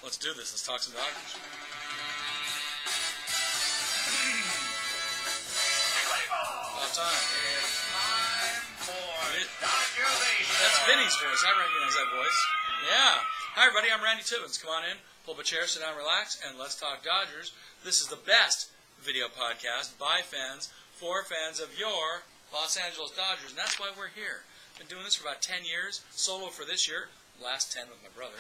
Let's do this. Let's talk some Dodgers. About time. It's time for Dodgerization. That's Vinny's voice. I recognize that voice. Yeah. Hi, everybody. I'm Randy Tibbins. Come on in, pull up a chair, sit down, relax, and let's talk Dodgers. This is the best video podcast by fans for fans of your Los Angeles Dodgers, and that's why we're here. Been doing this for about 10 years, solo for this year, last 10 with my brother.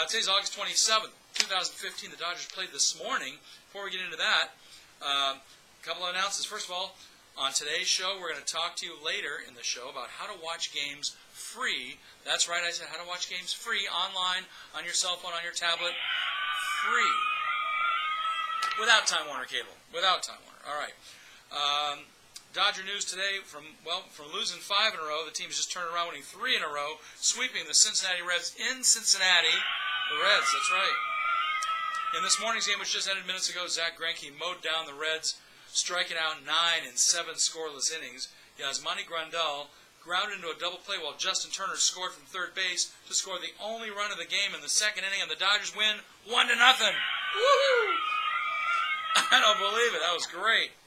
Today's August 27th, 2015. The Dodgers played this morning. Before we get into that, a couple of announcements. First of all, on today's show, we're going to talk to you later in the show about how to watch games free. That's right, I said how to watch games free online, on your cell phone, on your tablet, free. Without Time Warner cable. Without Time Warner. All right. Dodger news today, from losing 5 in a row, the team has just turned around, winning 3 in a row, sweeping the Cincinnati Reds in Cincinnati. The Reds, that's right. In this morning's game, which just ended minutes ago, Zach Greinke mowed down the Reds, striking out 9 in 7 scoreless innings. Yasmani Grandal grounded into a double play while Justin Turner scored from third base to score the only run of the game in the second inning, and the Dodgers win 1-0. Woohoo! I don't believe it. That was great.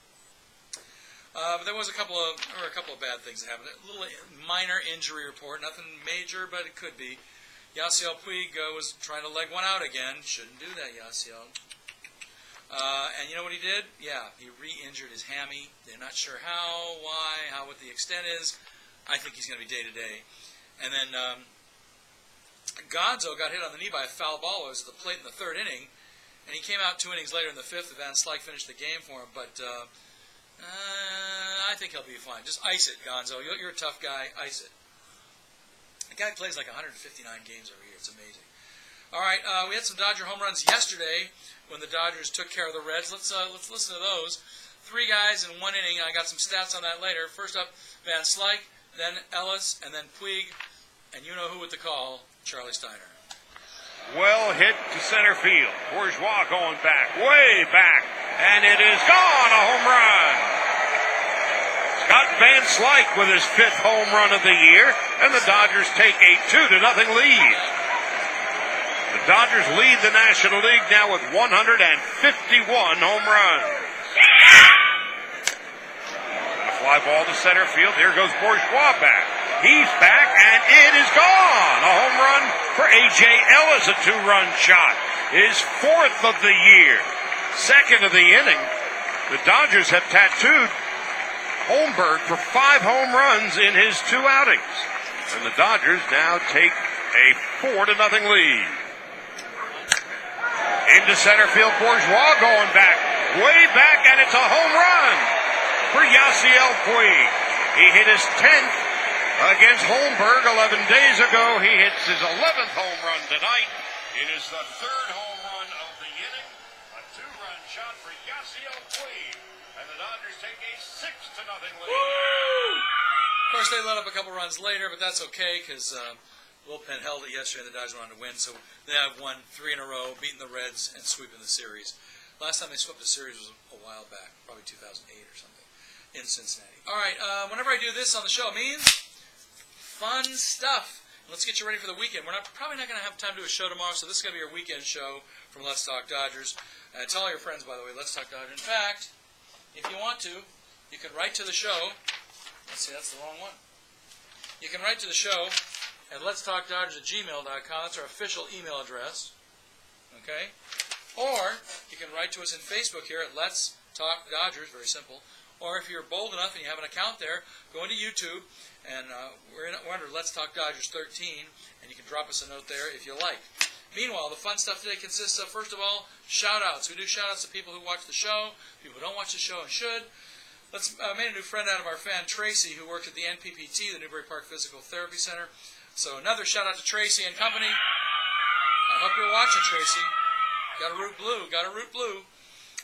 But there were a couple of bad things that happened. A little minor injury report, nothing major, but it could be. Yasiel Puig was trying to leg one out again. Shouldn't do that, Yasiel. And you know what he did? Yeah, he re-injured his hammy. They're not sure how, why, what the extent is. I think he's going to be day-to-day. And then Gonzo got hit on the knee by a foul ball. It was at the plate in the third inning. And he came out 2 innings later in the fifth. Van Slyke finished the game for him. But I think he'll be fine. Just ice it, Gonzo. You're a tough guy. Ice it. The guy plays like 159 games every year. It's amazing. All right, we had some Dodger home runs yesterday when the Dodgers took care of the Reds. Let's listen to those. 3 guys in 1 inning. I got some stats on that later. First up, Van Slyke, then Ellis, and then Puig. And you know who with the call, Charlie Steiner. Well hit to center field. Bourgeois going back, way back, and it is gone, a home run. Scott Van Slyke with his 5th home run of the year, and the Dodgers take a 2-0 lead. The Dodgers lead the National League now with 151 home runs. A fly ball to center field. Here goes Bourgeois back. He's back, and it is gone. A home run for A.J. Ellis, a 2-run shot. His 4th of the year. 2nd of the inning. The Dodgers have tattooed Holmberg for 5 home runs in his 2 outings. And the Dodgers now take a 4-0 lead. Into center field, Bourgeois going back, way back, and it's a home run for Yasiel Puig. He hit his 10th against Holmberg 11 days ago. He hits his 11th home run tonight. It is the 3rd home run of the inning. A 2-run shot for Yasiel Puig. And the Dodgers take a 6-0 lead. Woo! Of course, they let up a couple runs later, but that's okay because Bullpen held it yesterday and the Dodgers went on to win. So they have won 3 in a row, beating the Reds and sweeping the series. Last time they swept the series was a while back, probably 2008 or something, in Cincinnati. All right, whenever I do this on the show, it means fun stuff. Let's get you ready for the weekend. We're probably not going to have time to do a show tomorrow, so this is going to be your weekend show from Let's Talk Dodgers. Tell all your friends, by the way, Let's Talk Dodgers. In fact, if you want to, you can write to the show. Let's see, that's the wrong one. You can write to the show at letstalkdodgers@gmail.com. That's our official email address. Okay? Or you can write to us in Facebook here at Let's Talk Dodgers. Very simple. Or if you're bold enough and you have an account there, go into YouTube, and we're under Let's Talk Dodgers 13, and you can drop us a note there if you like. Meanwhile, the fun stuff today consists of, first of all, shout-outs. We do shout-outs to people who watch the show, people who don't watch the show and should. Let's made a new friend out of our fan, Tracy, who works at the NPPT, the Newbury Park Physical Therapy Center. So another shout-out to Tracy and company. I hope you're watching, Tracy. Got to root blue. Got to root blue.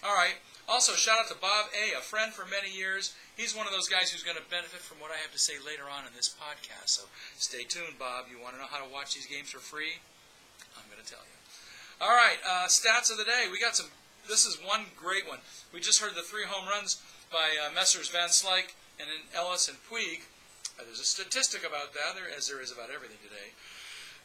All right. Also, shout-out to Bob A., a friend for many years. He's one of those guys who's going to benefit from what I have to say later on in this podcast. So stay tuned, Bob. You want to know how to watch these games for free? I'm going to tell you. All right, stats of the day. We got some. This is one great one. We just heard the 3 home runs by Messrs. Van Slyke and Ellis and Puig. There's a statistic about that, as there is about everything today.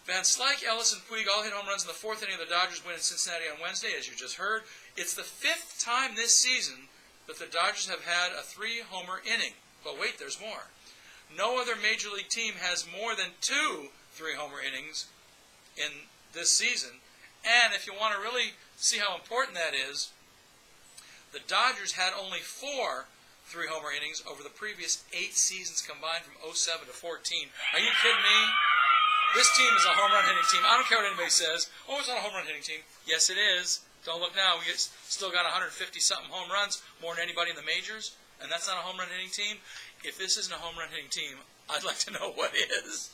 Van Slyke, Ellis, and Puig all hit home runs in the fourth inning of the Dodgers win in Cincinnati on Wednesday, as you just heard. It's the fifth time this season that the Dodgers have had a 3-homer inning. But wait, there's more. No other Major League team has more than 2 3-homer innings in this season. And if you want to really see how important that is, the Dodgers had only 4 3-homer innings over the previous 8 seasons combined from 07 to 14. Are you kidding me? This team is a home run hitting team. I don't care what anybody says. Oh, it's not a home run hitting team. Yes, it is. Don't look now. We still got 150-something home runs, more than anybody in the majors, and that's not a home run hitting team. If this isn't a home run hitting team, I'd like to know what is.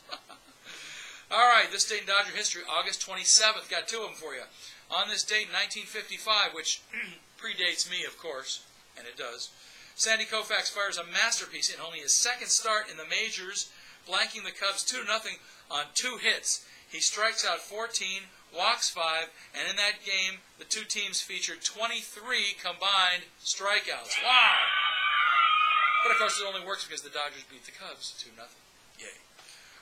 All right, this date in Dodger history, August 27th. Got 2 of them for you. On this date in 1955, which predates me, of course, and it does, Sandy Koufax fires a masterpiece in only his second start in the majors, blanking the Cubs 2-0 on 2 hits. He strikes out 14, walks 5, and in that game, the 2 teams featured 23 combined strikeouts. Wow! But of course, it only works because the Dodgers beat the Cubs 2-0. Yay.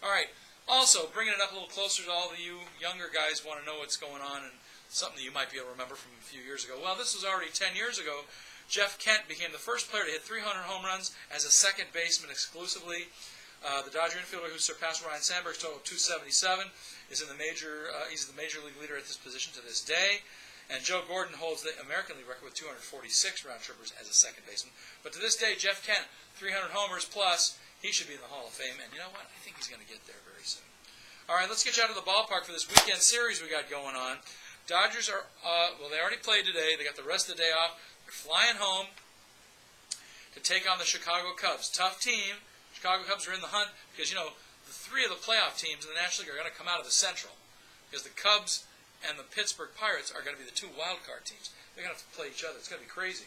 All right. Also, bringing it up a little closer to all of you younger guys want to know what's going on and something that you might be able to remember from a few years ago. Well, this was already 10 years ago. Jeff Kent became the first player to hit 300 home runs as a second baseman exclusively. The Dodger infielder who surpassed Ryan Sandberg's total of 277 is in the he's the major league leader at this position to this day. And Joe Gordon holds the American League record with 246 round trippers as a second baseman. But to this day, Jeff Kent, 300 homers plus, he should be in the Hall of Fame. And you know what? I think he's going to get there very soon. All right, let's get you out of the ballpark for this weekend series we got going on. Dodgers are, they already played today. They got the rest of the day off. They're flying home to take on the Chicago Cubs. Tough team. Chicago Cubs are in the hunt because, you know, the 3 of the playoff teams in the National League are going to come out of the Central because the Cubs and the Pittsburgh Pirates are going to be the 2 wild card teams. They're going to have to play each other. It's going to be crazy.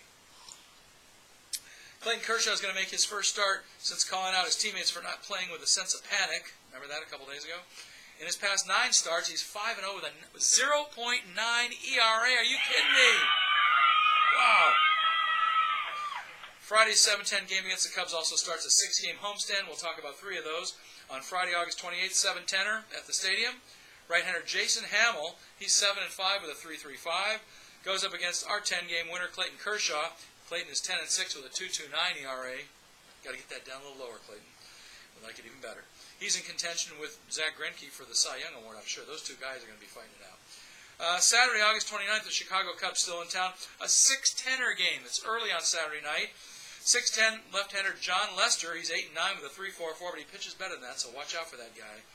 Clayton Kershaw is going to make his first start since calling out his teammates for not playing with a sense of panic. Remember that a couple days ago? In his past 9 starts, he's 5-0 with a 0.9 ERA. Are you kidding me? Wow. Friday's 7-10 game against the Cubs also starts a 6-game homestand. We'll talk about 3 of those. On Friday, August 28th, 7-10er at the stadium. Right-hander Jason Hamill, he's 7-5 with a 3.35. Goes up against our 10-game winner, Clayton Kershaw. Clayton is 10-6 with a 2.29 ERA. Got to get that down a little lower, Clayton. We'd like it even better. He's in contention with Zach Greinke for the Cy Young Award, I'm sure. Those 2 guys are going to be fighting it out. Saturday, August 29th, the Chicago Cubs still in town. A 6-10er game. It's early on Saturday night. 6'10", left-hander John Lester. He's 8-9 with a 3.44, but he pitches better than that, so watch out for that guy.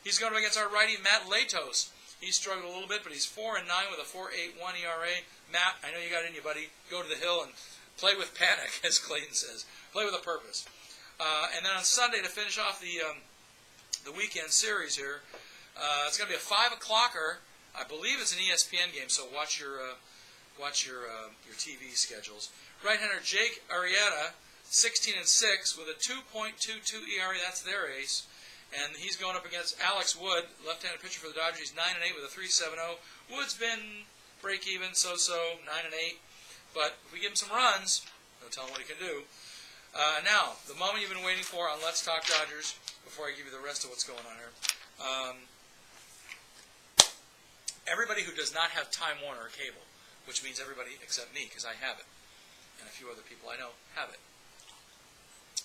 He's going up against our righty, Matt Latos. He's struggled a little bit, but he's 4-9 with a 4.81 ERA. Matt, I know you got it in you, buddy. Go to the hill and play with panic, as Clayton says. Play with a purpose. And then on Sunday, to finish off the weekend series here, it's going to be a 5 o'clocker. I believe it's an ESPN game, so watch your TV schedules. Right-hander Jake Arrieta, 16-6 with a 2.22 ERA. That's their ace. And he's going up against Alex Wood, left-handed pitcher for the Dodgers. He's 9-8 with a 3.70. Wood's been break-even, so-so, 9-8. But if we give him some runs, we'll tell him what he can do. Now, the moment you've been waiting for on Let's Talk Dodgers, before I give you the rest of what's going on here. Everybody who does not have Time Warner or cable, which means everybody except me, because I have it, and a few other people I know have it.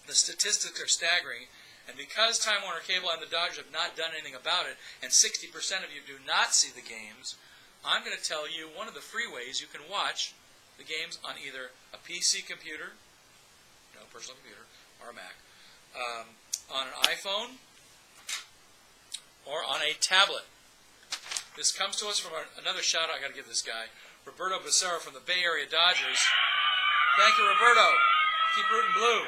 The statistics are staggering, and because Time Warner Cable and the Dodgers have not done anything about it, and 60% of you do not see the games, I'm going to tell you one of the free ways you can watch the games on either a PC computer, personal computer, or a Mac, on an iPhone, or on a tablet. This comes to us from another shout-out I got to give this guy, Roberto Becerra from the Bay Area Dodgers. Thank you, Roberto. Keep rooting blue.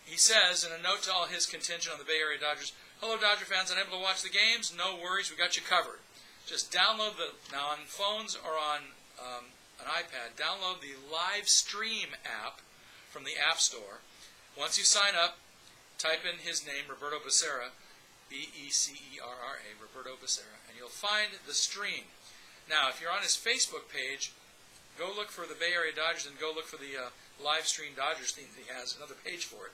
He says, in a note to all his contingent on the Bay Area Dodgers, "Hello, Dodger fans. Unable to watch the games? No worries. We got you covered. Just download now on phones or on an iPad, download the Live Stream app from the App Store. Once you sign up, type in his name, Roberto Becerra, B-E-C-E-R-R-A, Roberto Becerra, and you'll find the stream. Now, if you're on his Facebook page, go look for the Bay Area Dodgers and go look for the Live Stream Dodgers theme. He has another page for it.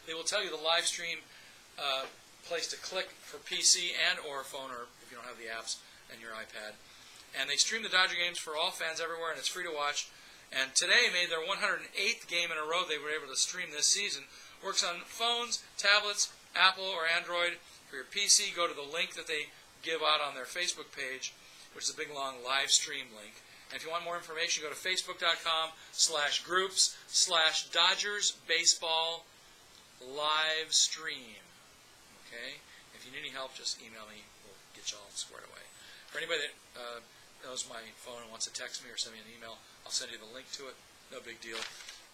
They will tell you the live stream place to click for PC and or phone, or if you don't have the apps and your iPad. And they stream the Dodger games for all fans everywhere, and it's free to watch. And today made their 108th game in a row they were able to stream this season. Works on phones, tablets, Apple or Android. For your PC, go to the link that they give out on their Facebook page, which is a big long live stream link. And if you want more information, go to facebook.com/groups/Dodgers Baseball Live Stream. Okay? If you need any help, just email me. We'll get you all squared away. For anybody that knows my phone and wants to text me or send me an email, I'll send you the link to it. No big deal.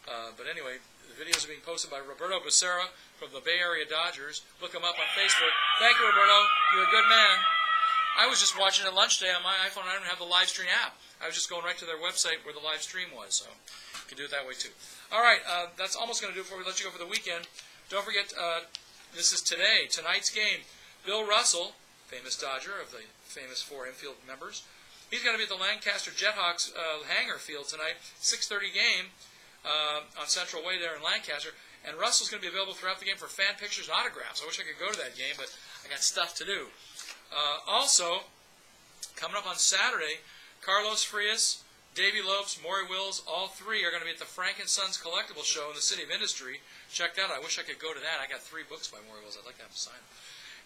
But anyway, the videos are being posted by Roberto Becerra from the Bay Area Dodgers. Look him up on Facebook. Thank you, Roberto. You're a good man. I was just watching at lunch today on my iPhone. I don't have the live stream app. I was just going right to their website where the live stream was, so you can do it that way too. All right, that's almost going to do it before we let you go for the weekend. Don't forget, this is tonight's game. Bill Russell, famous Dodger of the famous 4 infield members, he's going to be at the Lancaster Jethawks hangar field tonight, 6:30 game on Central Way there in Lancaster. And Russell's going to be available throughout the game for fan pictures and autographs. I wish I could go to that game, but I got stuff to do. Also, coming up on Saturday, Carlos Frias, Davey Lopes, Maury Wills, all 3 are going to be at the Frank & Sons Collectible Show in the City of Industry. Check that out. I wish I could go to that. I got 3 books by Maury Wills. I'd like to have them sign them.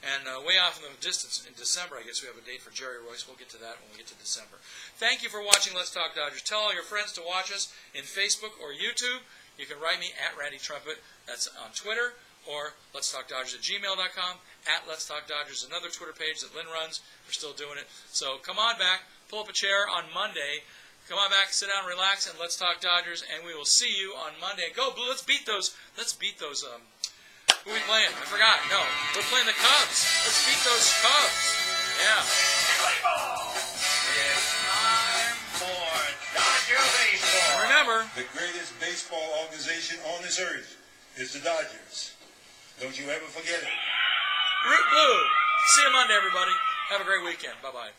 And way off in the distance, in December, I guess we have a date for Jerry Royce. We'll get to that when we get to December. Thank you for watching Let's Talk Dodgers. Tell all your friends to watch us in Facebook or YouTube. You can write me at Randy Trumpet. That's on Twitter. Or letstalkdodgers@gmail.com. At Let's Talk Dodgers, another Twitter page that Lynn runs. We're still doing it. So come on back. Pull up a chair on Monday. Come on back, sit down, relax, and Let's Talk Dodgers. And we will see you on Monday. Go Blue! Let's beat those. Who are we playing? I forgot. No, we're playing the Cubs. Let's beat those Cubs. Yeah. It's time for Dodger Baseball. Remember, The greatest baseball organization on this earth is the Dodgers. Don't you ever forget it. Root Blue. See you Monday, everybody. Have a great weekend. Bye-bye.